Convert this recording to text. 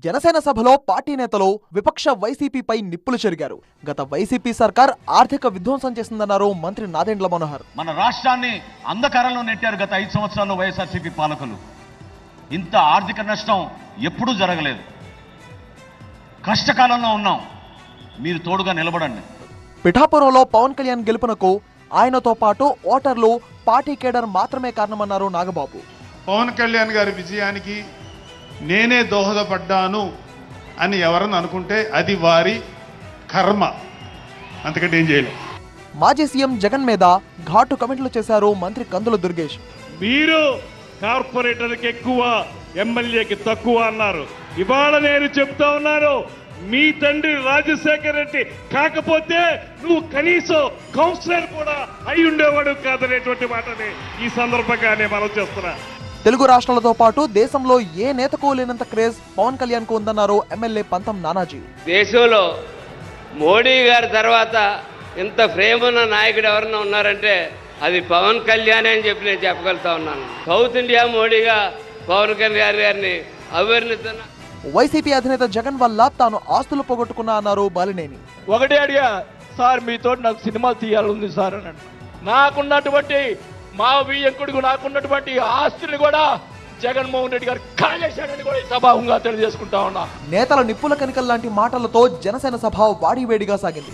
జనసేన సభలో పార్టీ నేతలు విపక్ష వైసీపీపై నిప్పులు చెరిగారు. గత వైసీపీ సర్కార్ ఆర్థిక విధ్వంసం చేసిందన్నారు మంత్రి నాదెండ్ల మనోహర్. మన రాష్ట్రాన్ని అంధకారంలో నెట్టారు గత 5 సంవత్సరాల్లో వైఎస్ఆర్సీపీ పాలకులు. ఇంత ఆర్థిక నష్టం ఎప్పుడూ జరగలేదు. కష్టకాలంలో ఉన్నాం, మీరు తోడుగా నిలబడండి. పిఠాపురంలో పవన్ కళ్యాణ్ గెలుపునకు ఆయనతో పాటు ఓటర్లు, పార్టీ కేడర్ మాత్రమే కారణమన్నారు నాగబాబు. పవన్ కళ్యాణ్ గారి విజయానికి నేనే దోహదపడ్డాను అని ఎవరన్నా అనుకుంటే అది వారి కర్మ, అంతకంటే ఏం చేయలేదు. మాజీ సీఎం జగన్ మీద ఘాటు కమెంట్లు చేశారు మంత్రి కందుల దుర్గేష్. మీరు కార్పొరేటర్కి ఎక్కువ, ఎమ్మెల్యేకి తక్కువ అన్నారు. ఇవాళ నేను చెప్తా ఉన్నాను, మీ తండ్రి రాజశేఖర్ రెడ్డి కాకపోతే నువ్వు కనీసం కౌన్సిలర్ కూడా అయి ఉండేవాడు కాదనేటువంటి మాటని ఈ సందర్భంగానే మనం చేస్తున్నా. తెలుగు రాష్ట్రాలతో పాటు దేశంలో ఏ నేతకు లేనంత క్రేజ్ పవన్ కళ్యాణ్ కు ఉందన్నారు ఎమ్మెల్యే పంతం నానాజీ. దేశంలో మోడీ గారి తర్వాత ఇంత ప్రేమ ఉన్న నాయకుడు ఎవరన్నా ఉన్నారంటే అది పవన్ కళ్యాణ్ అని చెప్పి నేను చెప్పగలుగుతా ఉన్నాను. సౌత్ ఇండియా మోడీగా పవన్ కళ్యాణ్ గారిని అభివర్ణిస్తున్నా. వైసీపీ అధినేత జగన్ వల్ల తాను ఆస్తులు పోగొట్టుకున్నా అన్నారు బాలినేని. ఒకటే అడిగా, సార్ మీతో నాకు సినిమాలు తీయాలని సార్ అని. నాకున్నటువంటి మా వియ్యంకుడికి నాకున్నటువంటి ఆస్తిని కూడా జగన్మోహన్ రెడ్డి గారు కాజేశాడని కూడా సభాముగా తెలియజేసుకుంటా ఉన్నా. నేతల నిప్పుల కనికల్ లాంటి మాటలతో జనసేన సభ వాడివేడిగా సాగింది.